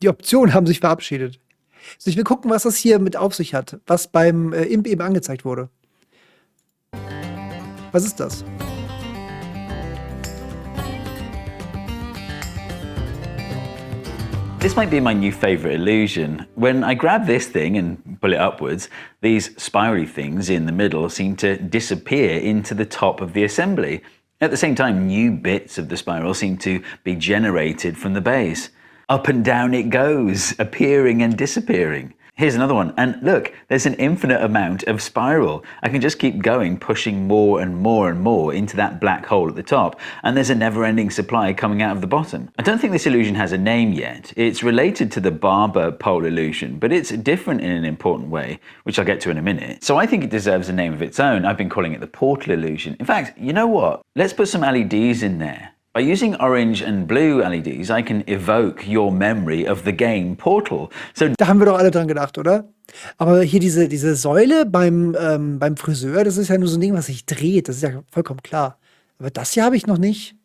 Die Optionen haben sich verabschiedet. So, ich will gucken, was das hier mit auf sich hat, was beim Imp eben angezeigt wurde. Was ist das? This might be my new favorite illusion. When I grab this thing and pull it upwards, these spirally things in the middle seem to disappear into the top of the assembly. At the same time, new bits of the spiral seem to be generated from the base. Up and down it goes, appearing and disappearing. Here's another one, and look, there's an infinite amount of spiral. I can just keep going, pushing more and more and more into that black hole at the top, and there's a never-ending supply coming out of the bottom. I don't think this illusion has a name yet. It's related to the barber pole illusion, but it's different in an important way, which I'll get to in a minute. So I think it deserves a name of its own. I've been calling it the portal illusion. In fact, you know what? Let's put some LEDs in there. By using orange and blue LEDs, I can evoke your memory of the game Portal. So Da haben wir doch alle dran gedacht, oder? Aber hier diese Säule beim Friseur, das ist ja nur so ein Ding, was sich dreht. Das ist ja vollkommen klar. Aber das hier habe ich noch nicht.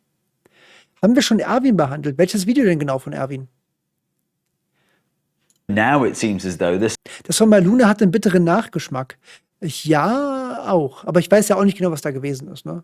Haben wir schon Erwin behandelt? Welches Video denn genau von Erwin? now it seems as though this Das von Malune hat einen bitteren Nachgeschmack. Ja, auch. Aber ich weiß ja auch nicht genau, was da gewesen ist, ne?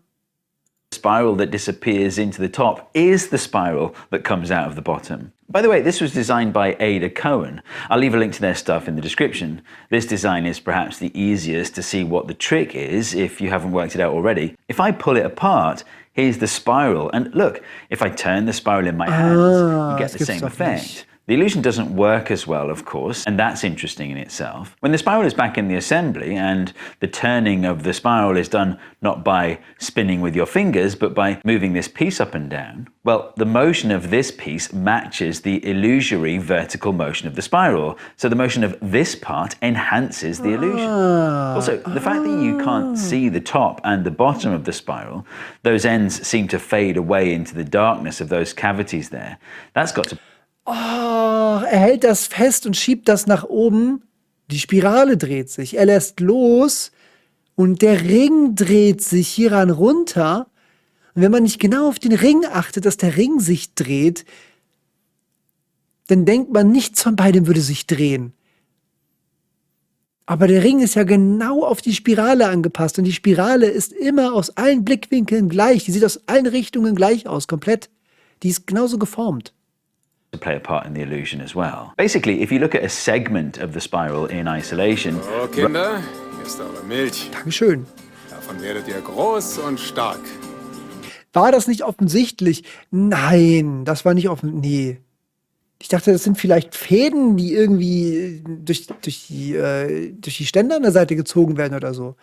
spiral that disappears into the top is the spiral that comes out of the bottom. By the way, this was designed by Ada Cohen. I'll leave a link to their stuff in the description. This design is perhaps the easiest to see what the trick is if you haven't worked it out already. If I pull it apart, here's the spiral, and look, if I turn the spiral in my hands, you get the same effect. The illusion doesn't work as well, of course, and that's interesting in itself. When the spiral is back in the assembly and the turning of the spiral is done not by spinning with your fingers, but by moving this piece up and down, well, the motion of this piece matches the illusory vertical motion of the spiral. So the motion of this part enhances the illusion. Also, the fact that you can't see the top and the bottom of the spiral, those ends seem to fade away into the darkness of those cavities there. That's got to Oh, er hält das fest und schiebt das nach oben. Die Spirale dreht sich. Er lässt los und der Ring dreht sich hieran runter. Und wenn man nicht genau auf den Ring achtet, dass der Ring sich dreht, dann denkt man, nichts von beidem würde sich drehen. Aber der Ring ist ja genau auf die Spirale angepasst und die Spirale ist immer aus allen Blickwinkeln gleich. Die sieht aus allen Richtungen gleich aus, komplett. Die ist genauso geformt. to play a part in the illusion as well. Basically, if you look at a segment of the spiral in isolation. So, Kinder, hier ist eure Milch. Dankeschön. Davon werdet ihr groß und stark. War das nicht offensichtlich? Nein, das war nicht offen. Nee. Ich dachte, das sind vielleicht Fäden, die irgendwie durch die Ständer an der Seite gezogen werden oder so.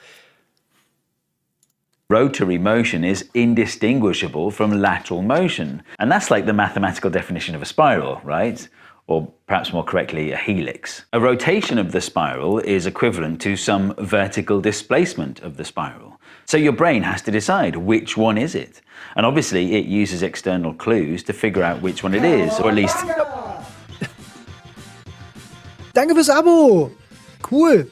Rotary motion is indistinguishable from lateral motion. And that's like the mathematical definition of a spiral, right? Or perhaps more correctly, a helix. A rotation of the spiral is equivalent to some vertical displacement of the spiral. So your brain has to decide which one is it. And obviously it uses external clues to figure out which one it is, or at least... Danke fürs Abo! Cool!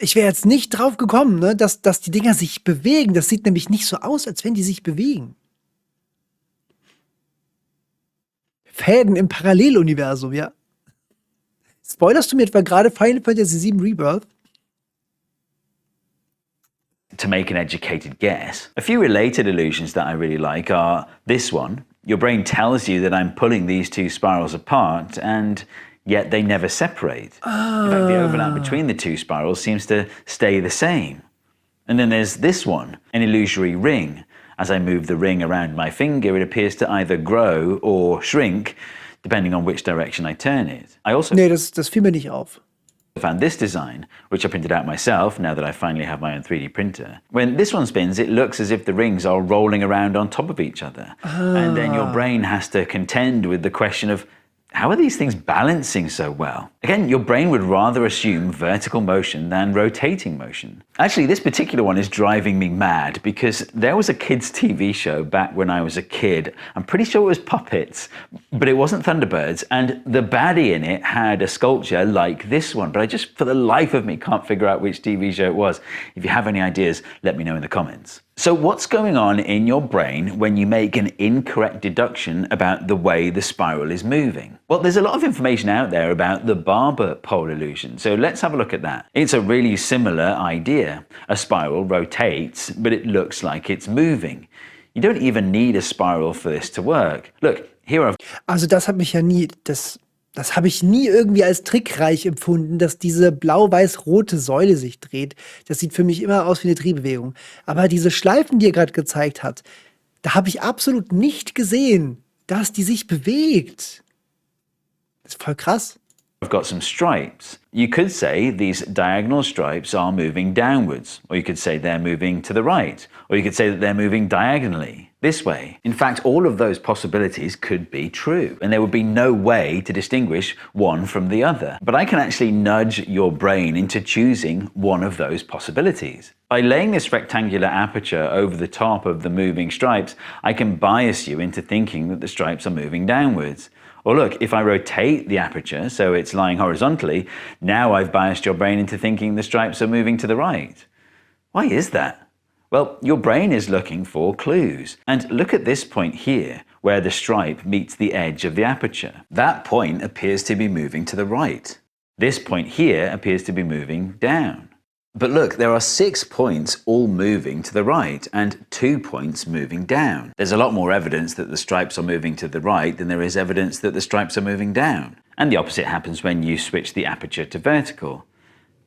Ich wäre jetzt nicht drauf gekommen, ne, dass die Dinger sich bewegen. Das sieht nämlich nicht so aus, als wenn die sich bewegen. Fäden im Paralleluniversum, ja. Spoilerst du mir etwa gerade Final Fantasy VII Rebirth? To make an educated guess. A few related illusions that I really like are this one. Your brain tells you that I'm pulling these two spirals apart, and yet they never separate. In fact, the overlap between the two spirals seems to stay the same. And then there's this one, an illusory ring. As I move the ring around my finger, it appears to either grow or shrink, depending on which direction I turn it. I also Nee, das fiel mir nicht auf. found this design, which I printed out myself now that I finally have my own 3D printer. When this one spins, it looks as if the rings are rolling around on top of each other. And then your brain has to contend with the question of, how are these things balancing so well? Again, your brain would rather assume vertical motion than rotating motion. Actually, this particular one is driving me mad because there was a kids' TV show back when I was a kid. I'm pretty sure it was Puppets, but it wasn't Thunderbirds. And the baddie in it had a sculpture like this one, but I just, for the life of me, can't figure out which TV show it was. If you have any ideas, let me know in the comments. So what's going on in your brain when you make an incorrect deduction about the way the spiral is moving? Well, there's a lot of information out there about the barber pole illusion, so let's have a look at that. It's a really similar idea. A spiral rotates, but it looks like it's moving. You don't even need a spiral for this to work. Look, here I've Also das hat mich ja nie, das habe ich nie irgendwie als trickreich empfunden, dass diese blau-weiß-rote Säule sich dreht. Das sieht für mich immer aus wie eine Drehbewegung. Aber diese Schleifen, die er gerade gezeigt hat, da habe ich absolut nicht gesehen, dass die sich bewegt. Das ist voll krass. got some stripes. You could say these diagonal stripes are moving downwards, or you could say they're moving to the right, or you could say that they're moving diagonally, this way. In fact, all of those possibilities could be true, and there would be no way to distinguish one from the other. But I can actually nudge your brain into choosing one of those possibilities. By laying this rectangular aperture over the top of the moving stripes, I can bias you into thinking that the stripes are moving downwards. Or look, if I rotate the aperture so it's lying horizontally, now I've biased your brain into thinking the stripes are moving to the right. Why is that? Well, your brain is looking for clues. And look at this point here, where the stripe meets the edge of the aperture. That point appears to be moving to the right. This point here appears to be moving down. But look, there are 6 points all moving to the right and 2 points moving down. There's a lot more evidence that the stripes are moving to the right than there is evidence that the stripes are moving down. And the opposite happens when you switch the aperture to vertical.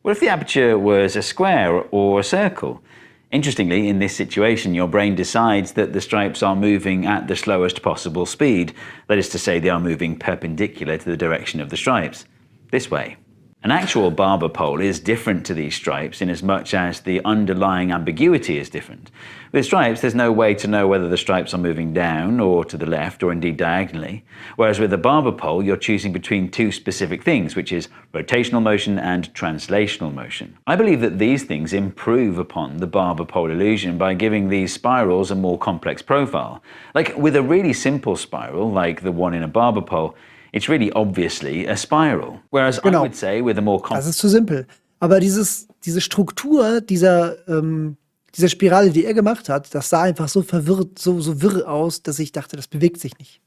What if the aperture was a square or a circle? Interestingly, in this situation, your brain decides that the stripes are moving at the slowest possible speed. That is to say, they are moving perpendicular to the direction of the stripes. This way. An actual barber pole is different to these stripes in as much as the underlying ambiguity is different. With stripes, there's no way to know whether the stripes are moving down or to the left or indeed diagonally, whereas with a barber pole, you're choosing between 2 specific things, which is rotational motion and translational motion. I believe that these things improve upon the barber pole illusion by giving these spirals a more complex profile. Like with a really simple spiral, like the one in a barber pole, it's really obviously a spiral. Whereas I would say with a more Das ist zu simpel. Aber diese Struktur dieser Spirale, die er gemacht hat, das sah einfach so verwirrt, so wirr aus, dass ich dachte, das bewegt sich nicht.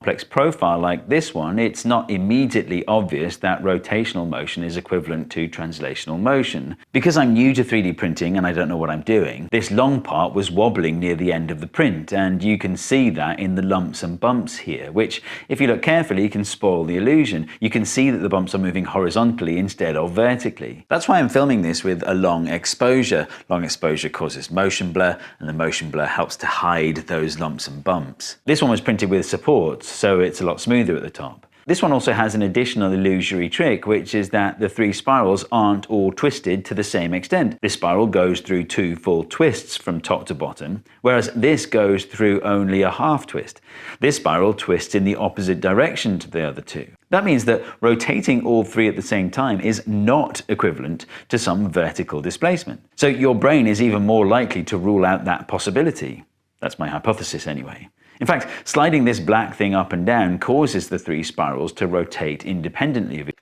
complex profile like this one, it's not immediately obvious that rotational motion is equivalent to translational motion. Because I'm new to 3D printing and I don't know what I'm doing, this long part was wobbling near the end of the print, and you can see that in the lumps and bumps here, which, if you look carefully, can spoil the illusion. You can see that the bumps are moving horizontally instead of vertically. That's why I'm filming this with a long exposure. Long exposure causes motion blur, and the motion blur helps to hide those lumps and bumps. This one was printed with supports, so it's a lot smoother at the top. This one also has an additional illusory trick, which is that the 3 spirals aren't all twisted to the same extent. This spiral goes through 2 full twists from top to bottom, whereas this goes through only a half twist. This spiral twists in the opposite direction to the other 2. That means that rotating all 3 at the same time is not equivalent to some vertical displacement. So your brain is even more likely to rule out that possibility. That's my hypothesis anyway. In fact, sliding this black thing up and down causes the 3 spirals to rotate independently of each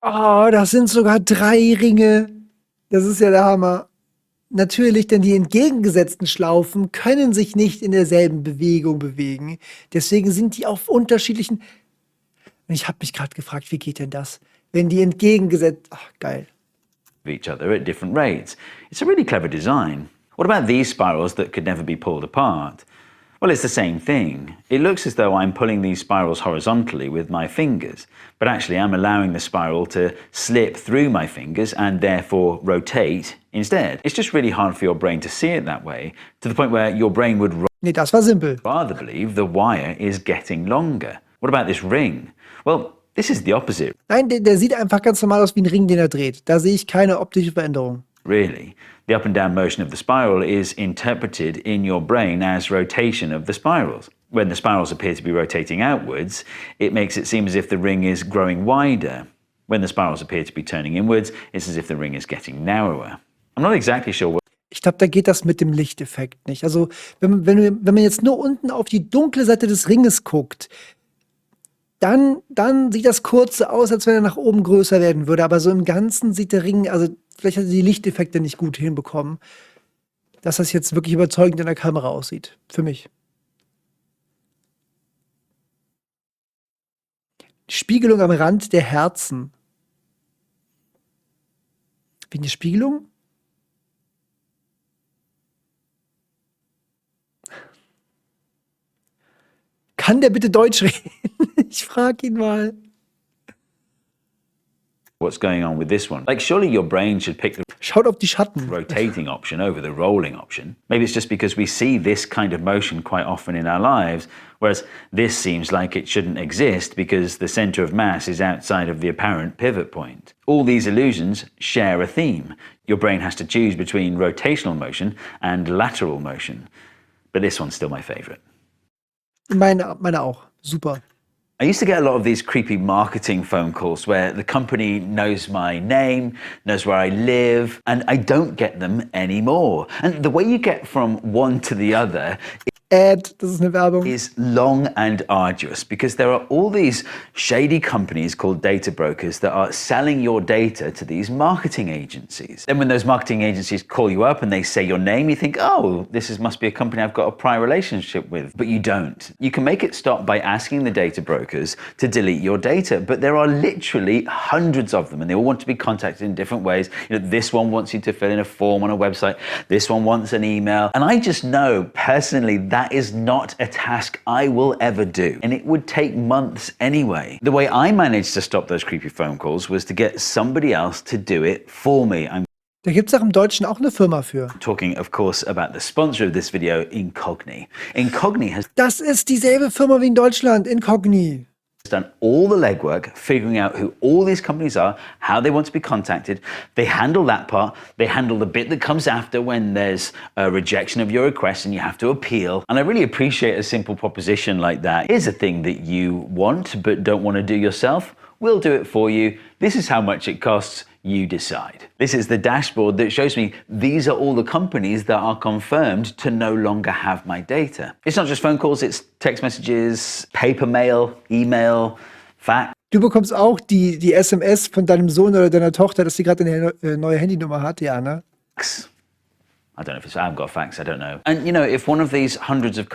Oh, das sind sogar 3 Ringe. Das ist ja der Hammer. Natürlich, denn die entgegengesetzten Schlaufen können sich nicht in derselben Bewegung bewegen. Deswegen sind die auf unterschiedlichen... Ich habe mich gerade gefragt, wie geht denn das? Wenn die entgegengesetzt... Ach, geil. each other at different rates. It's a really clever design. What about these spirals that could never be pulled apart? Well, it's the same thing. It looks as though I'm pulling these spirals horizontally with my fingers, but actually I'm allowing the spiral to slip through my fingers and therefore rotate instead. It's just really hard for your brain to see it that way, to the point where your brain would Nee, das war simpel. rather believe the wire is getting longer. What about this ring? Well, this is the opposite. Nein, der sieht einfach ganz normal aus wie ein Ring, den er dreht. Da sehe ich keine optische Veränderung. Really. The up and down motion of the spiral is interpreted in your brain as rotation of the spirals. When the spirals appear to be rotating outwards, it makes it seem as if the ring is growing wider. When the spirals appear to be turning inwards, it's as if the ring is getting narrower. I'm not exactly sure what Ich glaube, da geht das mit dem Lichteffekt nicht. Also, wenn man jetzt nur unten auf die dunkle Seite des Ringes guckt, dann sieht das kurz so aus, als wenn er nach oben größer werden würde. Aber so im Ganzen sieht der Ring, also vielleicht hat er die Lichteffekte nicht gut hinbekommen. dass das jetzt wirklich überzeugend in der Kamera aussieht. Für mich. Die Spiegelung am Rand der Herzen. Wie eine Spiegelung? Kann der bitte Deutsch reden? Ich frage ihn mal. What's going on with this one? Like, surely your brain should pick the Schaut auf die Schatten. rotating option over the rolling option. Maybe it's just because we see this kind of motion quite often in our lives, whereas this seems like it shouldn't exist because the center of mass is outside of the apparent pivot point. All these illusions share a theme. Your brain has to choose between rotational motion and lateral motion. But this one's still my favorite. Meine auch. Super. I used to get a lot of these creepy marketing phone calls where the company knows my name, knows where I live, and I don't get them anymore. And the way you get from one to the other Das ist eine Werbung. is long and arduous because there are all these shady companies called data brokers that are selling your data to these marketing agencies. Then when those marketing agencies call you up and they say your name, you think, oh, must be a company I've got a prior relationship with. But you don't. You can make it stop by asking the data brokers to delete your data, but there are literally hundreds of them and they all want to be contacted in different ways. You know, this one wants you to fill in a form on a website. This one wants an email. And I just know personally that is not a task I will ever do. And it would take months anyway. The way I managed to stop those creepy phone calls was to get somebody else to do it for me. I'm Da gibt es auch im Deutschen auch eine Firma für. talking, of course, about the sponsor of this video, Incogni. Incogni has Das ist dieselbe Firma wie in Deutschland, Incogni. done all the legwork, figuring out who all these companies are, how they want to be contacted. They handle that part. They handle the bit that comes after when there's a rejection of your request and you have to appeal. And I really appreciate a simple proposition like that. Here's a thing that you want but don't want to do yourself. We'll do it for you. This is how much it costs. You decide. This is the dashboard that shows me these are all the companies that are confirmed to no longer have my data. It's not just phone calls, it's text messages, paper mail, email, fax. Du bekommst auch die SMS von deinem Sohn oder deiner Tochter, dass sie gerade eine neue Handynummer hat, ja, ne? I don't know if I haven't got a fax, I don't know. And you know, if one of these hundreds of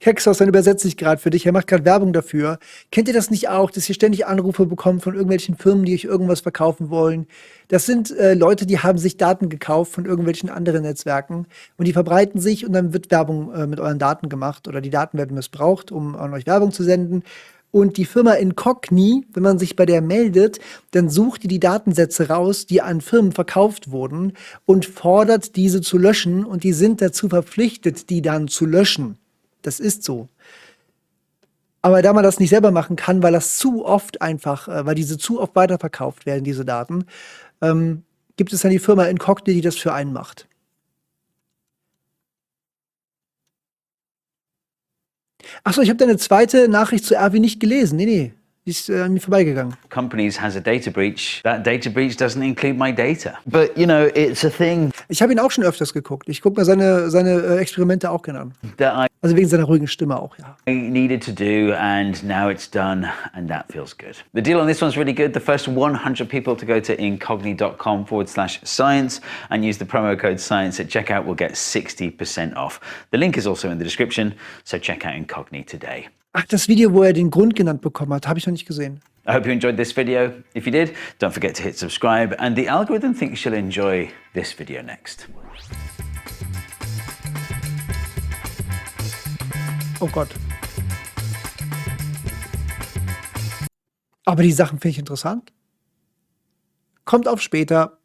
Kexos, dann übersetze ich gerade für dich. Er macht gerade Werbung dafür. Kennt ihr das nicht auch, dass ihr ständig Anrufe bekommt von irgendwelchen Firmen, die euch irgendwas verkaufen wollen? Das sind Leute, die haben sich Daten gekauft von irgendwelchen anderen Netzwerken und die verbreiten sich und dann wird Werbung mit euren Daten gemacht oder die Daten werden missbraucht, um an euch Werbung zu senden. Und die Firma Incogni, wenn man sich bei der meldet, dann sucht die Datensätze raus, die an Firmen verkauft wurden und fordert diese zu löschen und die sind dazu verpflichtet, die dann zu löschen. Das ist so. Aber da man das nicht selber machen kann, weil das zu oft einfach, weil diese zu oft weiterverkauft werden, diese Daten, gibt es dann die Firma Incogni, die das für einen macht. Achso, ich habe deine zweite Nachricht zu Erwin nicht gelesen. Nee. Die ist an mir vorbeigegangen. companies has a data breach, that data breach doesn't include my data. But you know, it's a thing Ich habe ihn auch schon öfters geguckt. Ich gucke mir seine Experimente auch gerne an. that Also wegen seiner ruhigen Stimme auch, ja. I needed to do, and now it's done, and that feels good. The deal on this one's really good. The first 100 people to go to incogni.com/science and use the promo code science at checkout will get 60% off. The link is also in the description, so check out Incogni today. Ach, das Video, wo er den Grund genannt bekommen hat, habe ich noch nicht gesehen. I hope you enjoyed this video. If you did, don't forget to hit subscribe, and the algorithm thinks you'll enjoy this video next. Oh Gott. Aber die Sachen finde ich interessant. Kommt auf später.